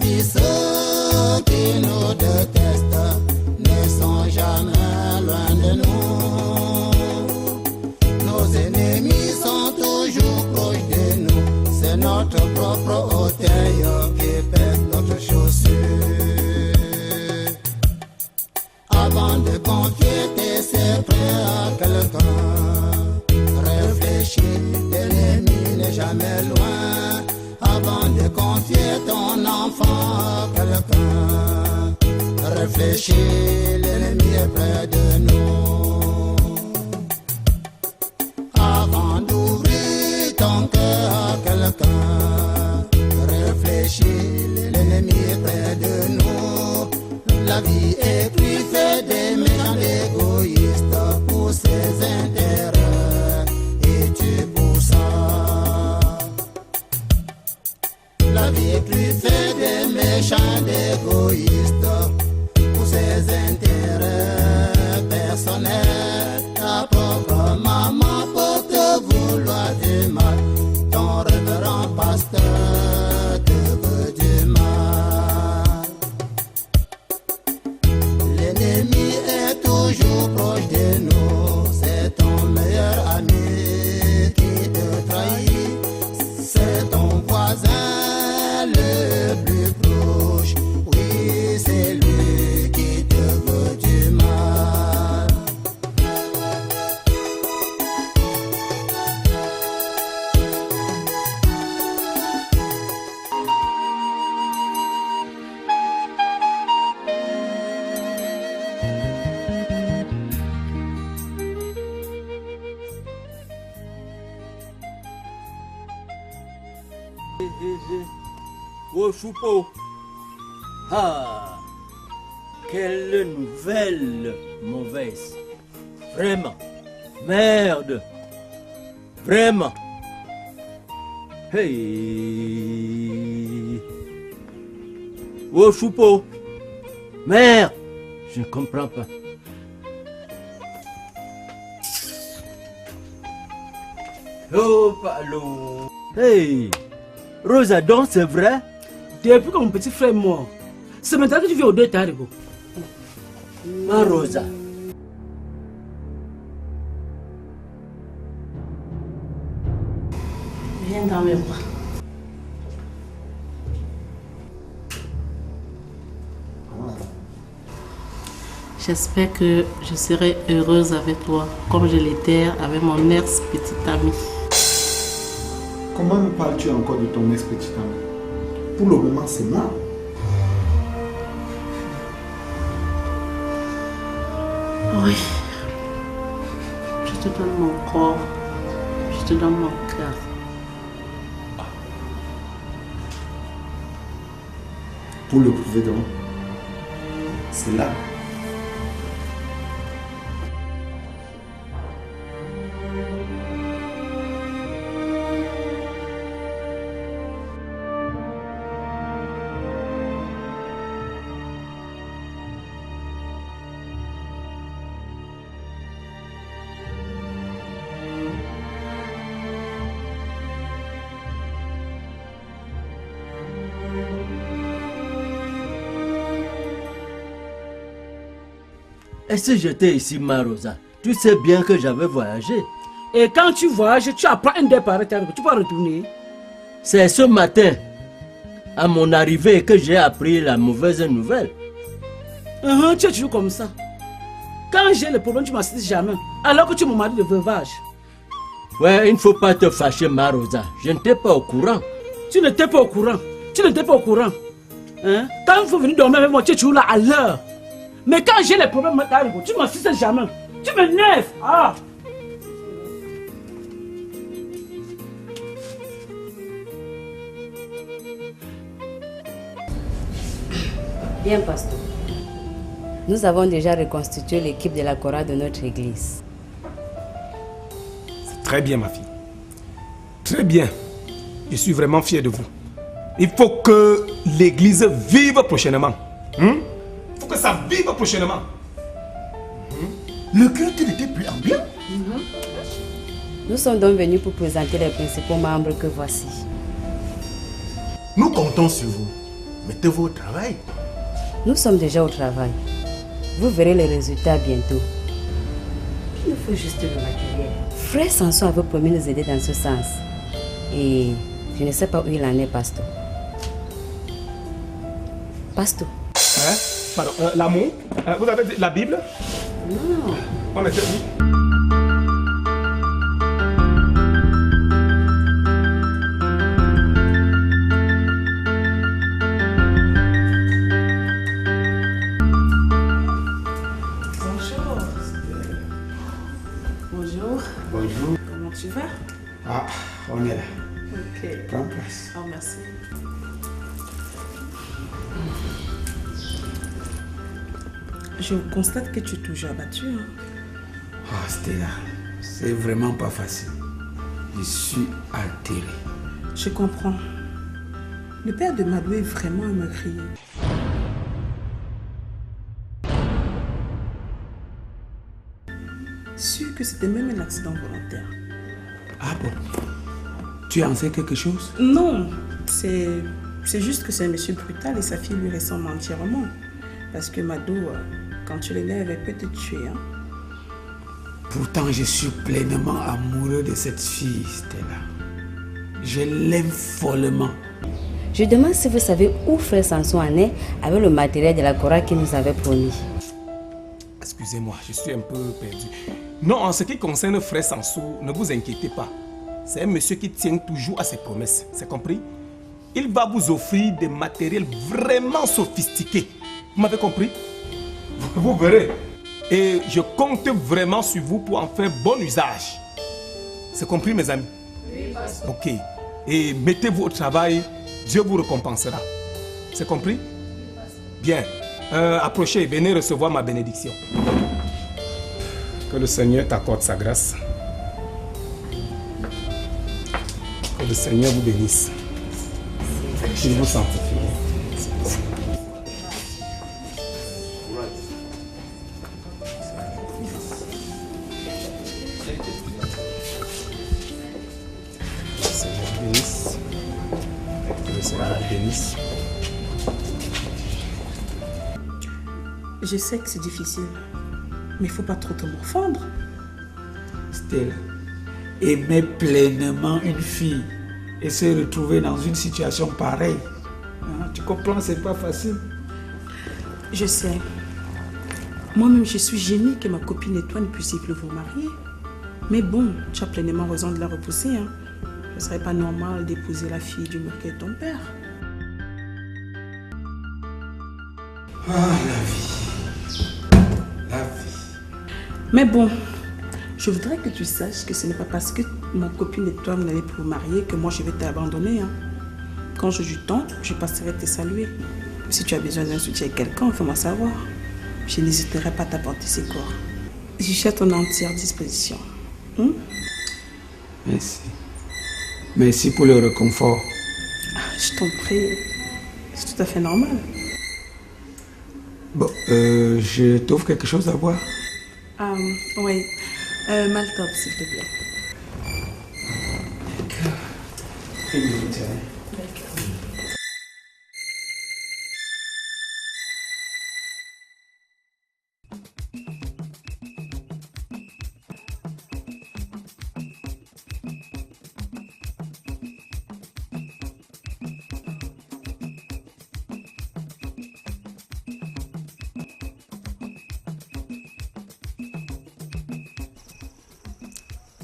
vie, ceux qui nous détestent ne sont jamais loin de nous. Nos ennemis sont toujours proches de nous. C'est notre propre orteil qui pèse notre chaussure. Avant de confier tes secrets à quelqu'un, réfléchis, l'ennemi n'est jamais loin. Avant de confier ton enfant à quelqu'un, réfléchis, l'ennemi est près de nous. Avant d'ouvrir ton cœur à quelqu'un, réfléchis, l'ennemi est près de nous. La vie est plus faite des méchants égoïstes pour ses intérêts, et tu pour ça. La vie est plus faite des méchants égoïstes pour ses intérêts personnels. Ta propre maman peut te vouloir du mal, ton révérend pasteur te veut du mal. L'ennemi est toujours proche de nous, c'est ton meilleur ami qui te trahit, c'est ton voisin le plus proche, oui c'est lui qui te veut du mal. Oh Choupeau. Ah, quelle nouvelle mauvaise. Vraiment. Merde. Vraiment. Hey. Oh Choupeau. Merde. Je ne comprends pas. Oh Palo. Hey. Rosa, donc c'est vrai? Depuis que mon petit frère est mort, c'est maintenant que tu viens au deux Tarigo. Ma Rosa. Viens dans mes bras. J'espère que je serai heureuse avec toi, comme je l'étais avec mon ex-petite amie. Comment me parles-tu encore de ton ex-petite amie? Pour le moment, c'est mort. Oui. Je te donne mon corps. Je te donne mon cœur. Pour le prouver donc, c'est là. Est-ce que j'étais ici, ma Rosa? Tu sais bien que j'avais voyagé. Et quand tu voyages, tu apprends un départ, tu peux retourner. C'est ce matin, à mon arrivée, que j'ai appris la mauvaise nouvelle. Tu es toujours comme ça. Quand j'ai le problème, tu ne m'assistes jamais. Alors que tu es mon mari de veuvage. Ouais, il ne faut pas te fâcher, ma Rosa. Je n'étais pas au courant. Tu n'étais pas au courant. Tu n'étais pas au courant. Hein? Quand il faut venir dormir avec moi, tu es toujours là à l'heure. Mais quand j'ai les problèmes, tu ne m'assistes jamais. Tu m'énerves. Ah! Bien, pasteur. Nous avons déjà reconstitué l'équipe de la chorale de notre église. C'est très bien, ma fille. Très bien. Je suis vraiment fier de vous. Il faut que l'église vive prochainement. Il faut que ça vive prochainement. Le culte n'était plus en bien. Nous sommes donc venus pour présenter les principaux membres que voici. Nous comptons sur vous. Mettez-vous au travail. Nous sommes déjà au travail. Vous verrez les résultats bientôt. Il nous faut juste le matériel. Frère Samson avait promis nous aider dans ce sens. Et je ne sais pas où il en est, Pasteur. Pasteur. Hein? Pardon, l'amour? Vous avez dit la Bible? Non. On était où? Bonjour. Comment tu vas? Ah, on est là. Ok. Prends place. Oh, merci. Je constate que tu es toujours abattu. Hein? Ah, Stella, c'est vraiment pas facile. Je suis atterré. Je comprends. Le père de Madou est vraiment un meurtrier. Sûr que c'était même un accident volontaire. Ah bon? Tu en sais quelque chose? Non, c'est juste que c'est un monsieur brutal et sa fille lui ressemble entièrement. Parce que Madou, quand tu l'élèves, elle peut te tuer. Hein? Pourtant, je suis pleinement amoureux de cette fille, Stella. Je l'aime follement. Je demande si vous savez où frère Samson en est avec le matériel de la chorale qu'il nous avait promis. Excusez-moi, je suis un peu perdu. Non, en ce qui concerne frère Samson, ne vous inquiétez pas. C'est un monsieur qui tient toujours à ses promesses, c'est compris? Il va vous offrir des matériels vraiment sophistiqués. Vous m'avez compris? Vous verrez. Et je compte vraiment sur vous pour en faire bon usage. C'est compris, mes amis? Oui, pasteur. Ok. Et mettez-vous au travail, Dieu vous récompensera. C'est compris? Bien. Approchez, venez recevoir ma bénédiction. Que le Seigneur t'accorde sa grâce. Que le Seigneur vous bénisse. Qu'il vous sanctifie. Que le Seigneur vous bénisse. Que le Seigneur vous bénisse. Je sais que c'est difficile, mais il ne faut pas trop te morfondre. Stella, aimer pleinement une fille et se retrouver dans une situation pareille, hein, tu comprends, c'est pas facile. Je sais. Moi-même, je suis gênée que ma copine et toi ne puissiez plus vous marier. Mais bon, tu as pleinement raison de la repousser. Hein. Ce ne serait pas normal d'épouser la fille du meurtrier de ton père. Ah, la vie. La vie. Mais bon, je voudrais que tu saches que ce n'est pas parce que ma copine et toi vous n'allez plus vous marier que moi je vais t'abandonner. Hein. Quand je du temps, je passerai te saluer. Si tu as besoin d'un soutien à quelqu'un, fais-moi savoir. Je n'hésiterai pas à t'apporter ses corps. Je suis à ton entière disposition. Merci. Merci pour le réconfort. Je t'en prie. C'est tout à fait normal. Bon, je t'offre quelque chose à boire. Oui. Maltop, s'il te plaît.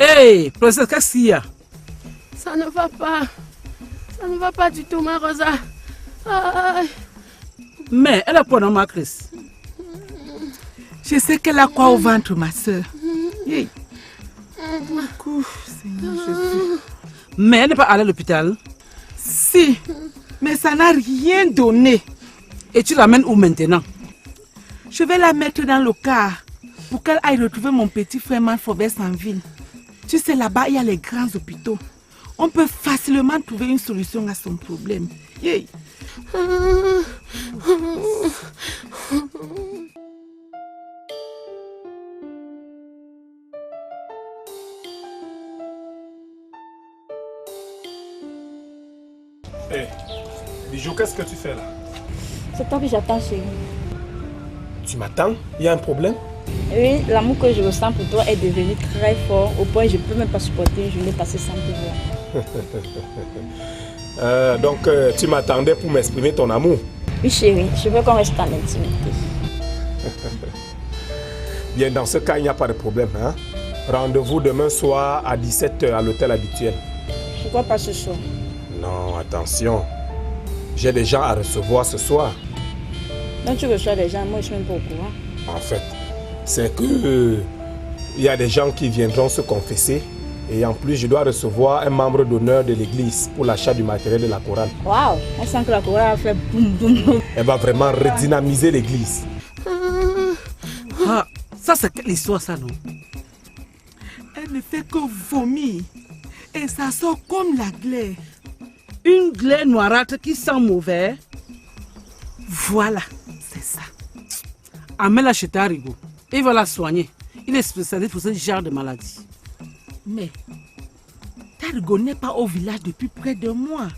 Hey, professeur, qu'est-ce qu'il y a? Ça ne va pas. Ça ne va pas du tout, ma Rosa. Aïe. Mais elle a quoi dans ma crise? Je sais qu'elle a quoi au ventre, ma soeur. Hey. Seigneur Jésus. Mais elle n'est pas allée à l'hôpital? Si, mais ça n'a rien donné. Et tu l'amènes où maintenant? Je vais la mettre dans le car pour qu'elle aille retrouver mon petit frère Manfobès en ville. Tu sais, là-bas, il y a les grands hôpitaux. On peut facilement trouver une solution à son problème. Yeah. Hey, Bijou, qu'est-ce que tu fais là? C'est toi que j'attends, chérie. Tu m'attends? Il y a un problème? Oui, l'amour que je ressens pour toi est devenu très fort au point que je ne peux même pas supporter une journée passée sans te voir. Donc, tu m'attendais pour m'exprimer ton amour? Oui, chérie, je veux qu'on reste en intimité. Bien, dans ce cas, il n'y a pas de problème. Hein? Rendez-vous demain soir à 17 h à l'hôtel habituel. Pourquoi pas ce soir? Non, attention. J'ai des gens à recevoir ce soir. Donc tu reçois des gens, moi je ne suis même pas au courant. En fait, c'est que il y a des gens qui viendront se confesser. Et en plus, je dois recevoir un membre d'honneur de l'église pour l'achat du matériel de la chorale. Waouh, on sent que la chorale a fait boum boum boum. Elle va vraiment redynamiser l'église. Ah, ça c'est quelle histoire ça, non? Elle ne fait que vomir. Et ça sort comme la glaie. Une glaie noirâtre qui sent mauvais. Voilà, c'est ça. Amène-la chez Tarigo. Il va la soigner. Il est spécialiste pour ce genre de maladie. Mais Tarigo n'est pas au village depuis près de mois.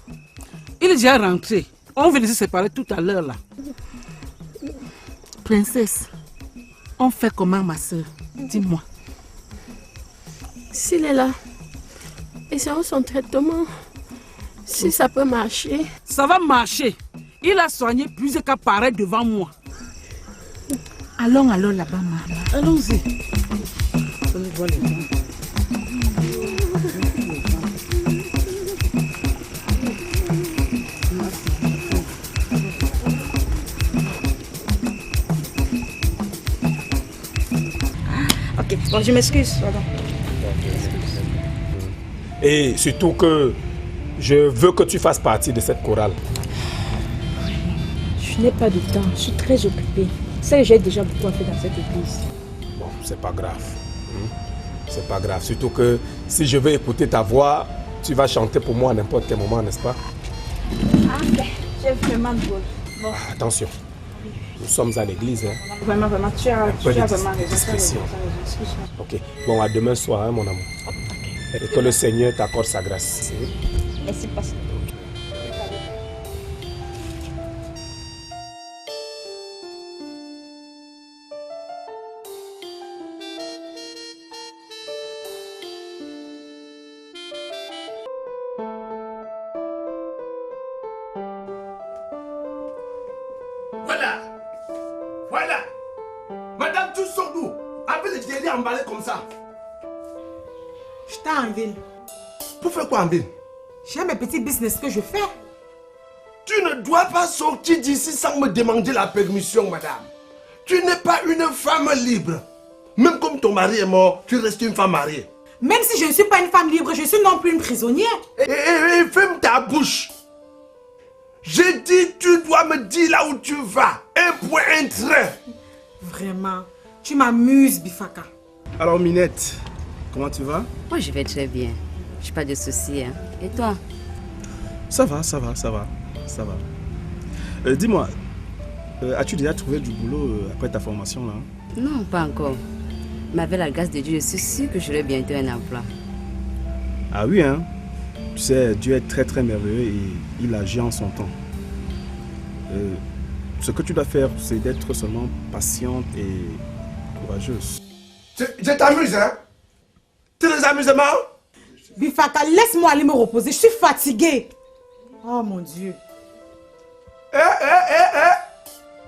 Il est déjà rentré. On vient de se séparer tout à l'heure là. Princesse, on fait comment ma soeur? Dis-moi. S'il est là, essayons son traitement. Si ça peut marcher. Ça va marcher. Il a soigné plus qu'apparaître devant moi. Allons alors là-bas, maman. Allons-y. Ok, bon, je m'excuse, pardon. Et surtout que je veux que tu fasses partie de cette chorale. Je n'ai pas de temps, je suis très occupée. Ça, j'ai déjà beaucoup à faire dans cette église. Bon, c'est pas grave. C'est pas grave. Surtout que si je veux écouter ta voix, tu vas chanter pour moi à n'importe quel moment, n'est-ce pas? Ah, ok. J'ai vraiment de bol. Bon. Attention. Nous sommes à l'église. Hein. Vraiment, tu as vraiment raison. Discrétion. Ok. Bon, à demain soir, hein, mon amour. Okay. Et que le Seigneur t'accorde sa grâce. Merci, pasteur. Voilà. Madame, tu sors d'où? Avec les vieilles emballées comme ça. Je t'ai en ville. Pour faire quoi en ville? J'ai mes petits business que je fais. Tu ne dois pas sortir d'ici sans me demander la permission, madame. Tu n'es pas une femme libre. Même comme ton mari est mort, tu restes une femme mariée. Même si je ne suis pas une femme libre, je suis non plus une prisonnière. Ferme ta bouche. J'ai dit, tu dois me dire là où tu vas. Un point, un trait. Vraiment, tu m'amuses, Bifaka. Alors, Minette, comment tu vas? Moi, je vais très bien. Je n'ai pas de soucis. Hein. Et toi? Ça va. Dis-moi, as-tu déjà trouvé du boulot après ta formation là? Non, pas encore. Mais avec la grâce de Dieu, je suis sûre que j'aurai bientôt un emploi. Ah oui, hein? Tu sais, Dieu est très merveilleux et il agit en son temps. Ce que tu dois faire, c'est d'être seulement patiente et courageuse. Je t'amuse, hein? C'est des amusements? Bifaka, laisse-moi aller me reposer, je suis fatiguée. Oh mon Dieu.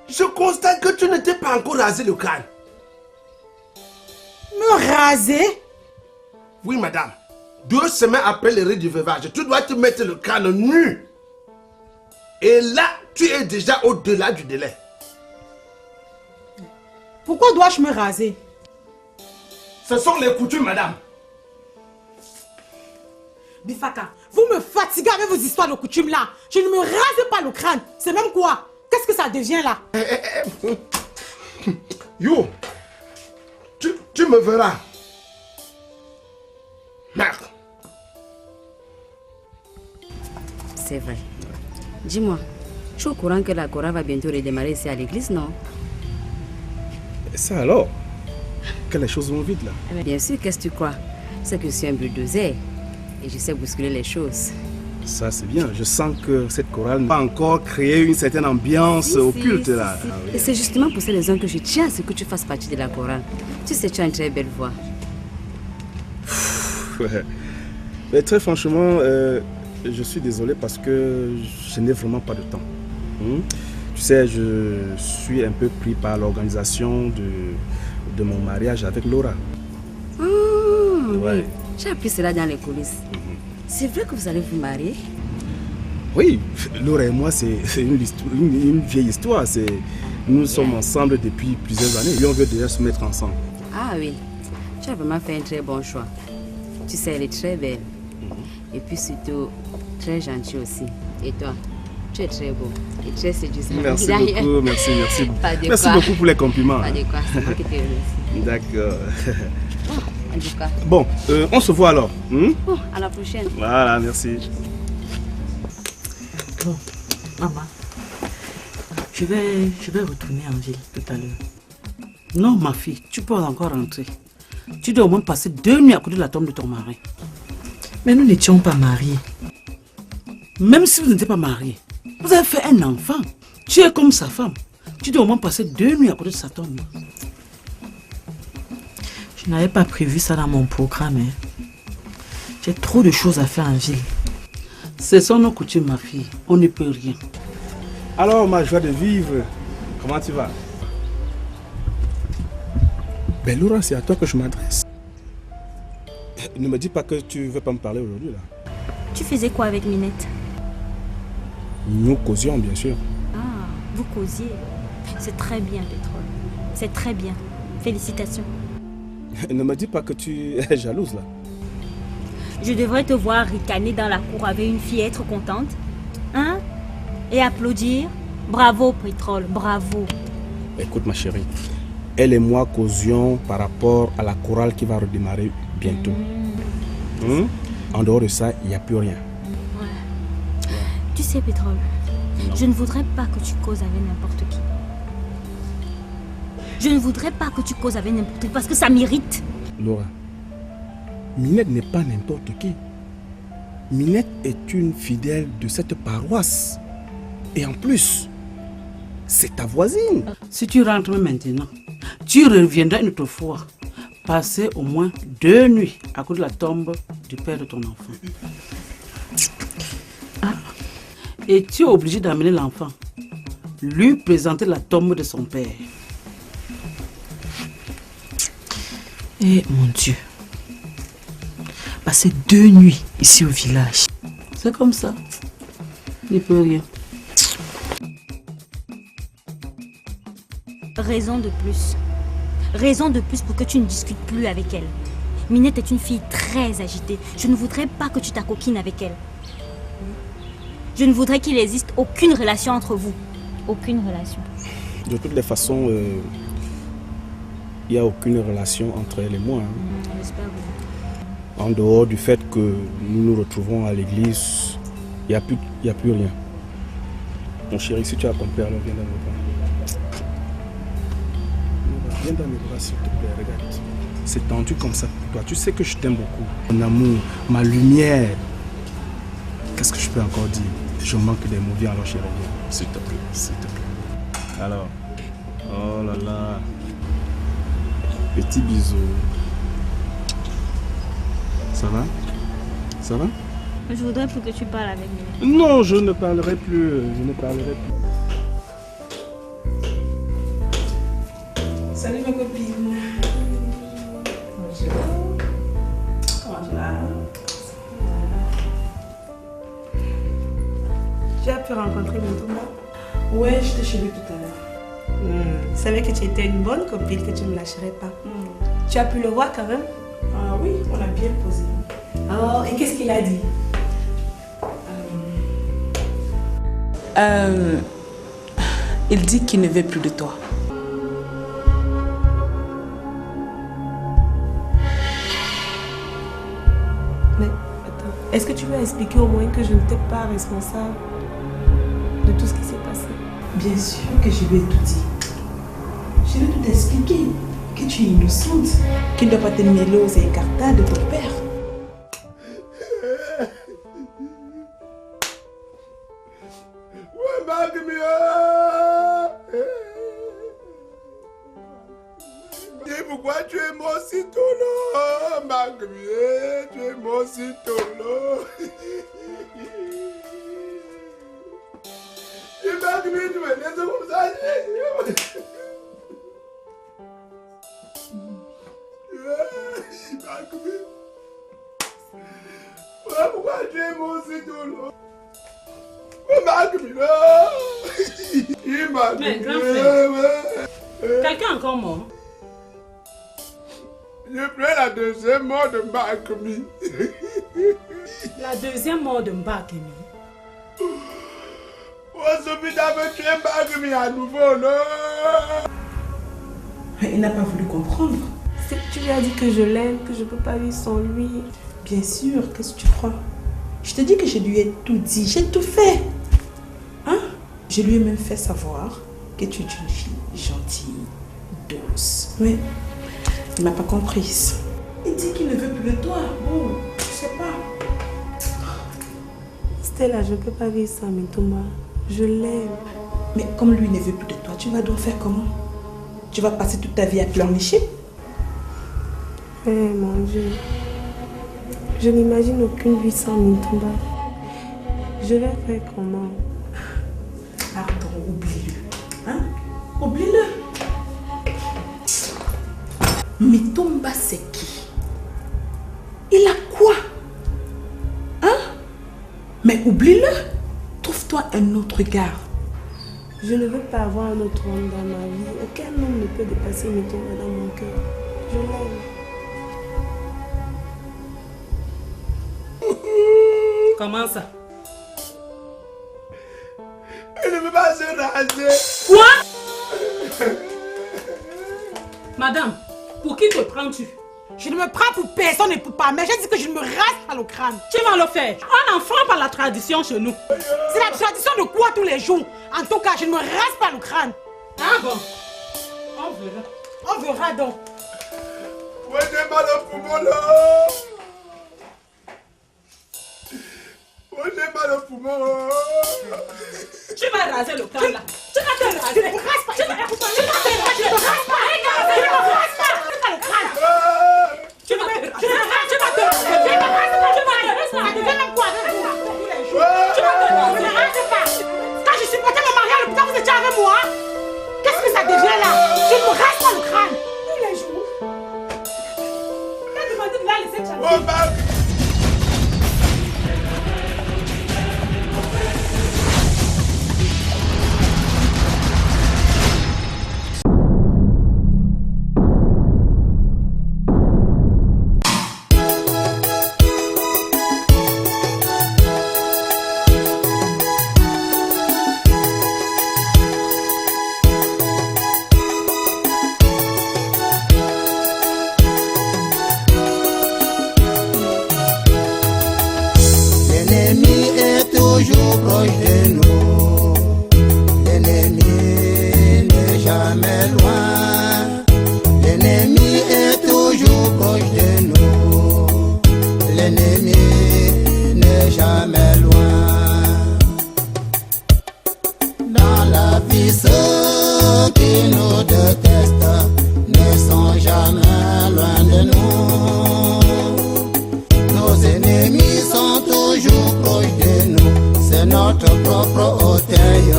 Je constate que tu ne t'es pas encore rasé le crâne. Me raser? Oui, madame. 2 semaines après le riz du veuvage, tu dois te mettre le crâne nu. Et là, tu es déjà au-delà du délai. Pourquoi dois-je me raser? Ce sont les coutumes, madame. Bifaka, vous me fatiguez avec vos histoires de coutumes là. Je ne me rase pas le crâne. C'est même quoi? Qu'est-ce que ça devient là? Yo, tu me verras. Merde. C'est vrai. Dis-moi, tu es au courant que la chorale va bientôt redémarrer ici à l'église, non? Ça alors? Que les choses vont vite là. Bien sûr, qu'est-ce que tu crois? C'est que je suis un bulldozer et je sais bousculer les choses. Ça c'est bien, je sens que cette chorale va encore créer une certaine ambiance au culte là. Si. Et c'est justement pour ces raisons que je tiens à ce que tu fasses partie de la chorale. Tu sais, tu as une très belle voix. Ouais. Mais très franchement, je suis désolé parce que je n'ai vraiment pas de temps. Tu sais, je suis un peu pris par l'organisation de mon mariage avec Laura. Oui, j'ai appris cela dans les coulisses. C'est vrai que vous allez vous marier? Oui, Laura et moi, c'est une vieille histoire. Nous sommes ensemble depuis plusieurs années et on veut déjà se mettre ensemble. Ah oui, tu as vraiment fait un très bon choix. Tu sais, elle est très belle. Et puis surtout, très gentille aussi. Et toi, tu es très beau et très séduisant. Merci beaucoup, merci. Merci beaucoup pour les compliments. Pas de quoi, c'est moi qui te remercie. D'accord. En tout cas. Bon, on se voit alors. Bon, à la prochaine. Voilà, merci. Bon, maman, je vais retourner en ville tout à l'heure. Non, ma fille, tu peux encore rentrer. Tu dois au moins passer 2 nuits à côté de la tombe de ton mari. Mais nous n'étions pas mariés. Même si vous n'étiez pas mariés, vous avez fait un enfant. Tu es comme sa femme. Tu dois au moins passer 2 nuits à côté de sa tombe. Je n'avais pas prévu ça dans mon programme. J'ai trop de choses à faire en ville. Ce sont nos coutumes, ma fille. On ne peut rien. Alors, ma joie de vivre, comment tu vas? Ben Laura, c'est à toi que je m'adresse. Ne me dis pas que tu ne veux pas me parler aujourd'hui là. Tu faisais quoi avec Minette? Nous causions, bien sûr. Ah, vous causiez. C'est très bien, Pétrole. C'est très bien. Félicitations. Ne me dis pas que tu es jalouse là. Je devrais te voir ricaner dans la cour avec une fille, être contente. Hein? Et applaudir. Bravo, Pétrole, bravo. Écoute ma chérie, elle et moi causions par rapport à la chorale qui va redémarrer bientôt. En dehors de ça, il n'y a plus rien. Ouais. Tu sais, Pétrole, je ne voudrais pas que tu causes avec n'importe qui. Je ne voudrais pas que tu causes avec n'importe qui parce que ça m'irrite. Laura, Minette n'est pas n'importe qui. Minette est une fidèle de cette paroisse. Et en plus, c'est ta voisine. Si tu rentres maintenant, tu reviendras une autre fois. Passer au moins 2 nuits à côté de la tombe du père de ton enfant. Et tu es obligé d'amener l'enfant. Lui présenter la tombe de son père. Eh mon Dieu. Passer 2 nuits ici au village. C'est comme ça. Il ne peut rien. Raison de plus. Raison de plus pour que tu ne discutes plus avec elle. Minette est une fille très agitée. Je ne voudrais pas que tu t'acoquines avec elle. Je ne voudrais qu'il n'existe aucune relation entre vous. Aucune relation. De toutes les façons, il n'y a aucune relation entre elle et moi. J'espère que... En dehors du fait que nous nous retrouvons à l'église, il n'y a plus rien. Mon chéri, si tu as ton père, alors viens dans mes bras. Viens dans mes bras, s'il te plaît, regarde. C'est tendu comme ça pour toi. Tu sais que je t'aime beaucoup. Mon amour, ma lumière. Qu'est-ce que je peux encore dire? Je manque des mots. Viens alors, chéri, viens. S'il te plaît, s'il te plaît. Alors, oh là là. Petit bisou. Ça va? Ça va? Je voudrais plus que tu parles avec Minette. Non, je ne parlerai plus. Je ne parlerai plus. Salut ma copine. Bonjour. Comment tu vas? Tu as pu rencontrer mon Thomas? Ouais, j'étais chez lui tout à l'heure. Je savais que tu étais une bonne copine, que tu ne me lâcherais pas. Tu as pu le voir quand même? Ah oui, on a bien posé. Oh, et qu'est-ce qu'il a dit? Il dit qu'il ne veut plus de toi. Mais attends, est-ce que tu vas expliquer au moins que je n'étais pas responsable de tout ce qui s'est passé? Bien sûr que je lui ai tout dit. Je vais tout expliquer, que tu es innocente, qu'il ne doit pas te mêler aux écartades de ton père. citolo, Magrier, tu es mon citolo. Tu Magrier, tu me laisses comme ça. Magrier. Pourquoi tu es mon citolo? Mais grand frère, quelqu'un encore mort? Je pleure la deuxième mort de Mbakemi. La deuxième mort de Mbakemi? Sophie avait tué Mbakemi à nouveau, non? Il n'a pas voulu comprendre. Tu lui as dit que je l'aime, que je ne peux pas vivre sans lui. Bien sûr, qu'est-ce que tu crois? Je te dis que je lui ai tout dit, j'ai tout fait. Hein? Je lui ai même fait savoir que tu es une fille gentille, douce. Mais il ne m'a pas comprise. Il dit qu'il ne veut plus de toi. Bon, je sais pas. Stella, je ne peux pas vivre sans Mitoma. Je l'aime. Mais comme lui ne veut plus de toi, tu vas donc faire comment? Tu vas passer toute ta vie à pleurnicher? Eh mon Dieu. Je n'imagine aucune vie sans Mintomba. Je vais faire comment? Pardon, oublie-le. Hein? Oublie-le. Mintomba, c'est qui? Il a quoi? Hein? Mais oublie-le. Trouve-toi un autre gars. Je ne veux pas avoir un autre homme dans ma vie. Aucun homme ne peut dépasser Mintomba dans mon cœur. Je l'aime. Comment ça? Elle ne veut pas se raser. Quoi? Madame, pour qui te prends-tu? Je ne me prends pour personne et pour pas, mais j'ai dit que je ne me rase pas le crâne. Tu vas le faire. On enfreint par la tradition chez nous. C'est la tradition de quoi tous les jours? En tout cas, je ne me rase pas le crâne. Ah bon? On verra. On verra donc. Ouais, j'ai mal au poumon là. Ouais, j'ai mal au poumon. Tu vas raser le crâne là. Tu vas te raser. Je ne me rase pas. Tu vas te raser. Je ne me rase pas. Je ne me rase pas. Le crâne. Tu vas te raser. Je ne me rase pas. Je ne me rase pas. Ça devient même quoi avec moi? Tu vas te raser. Je ne me rase pas. Quand je suis portée mon mariage, le putain, vous étiez avec moi. Qu'est-ce que ça devient là? Je ne me rase pas le crâne. Tous les jours. T'as demandé de la laisser Tchadji. Toujours proche de nous, l'ennemi n'est jamais loin, l'ennemi est toujours proche de nous, l'ennemi n'est jamais loin. Dans la vie, ce qui nous déteste,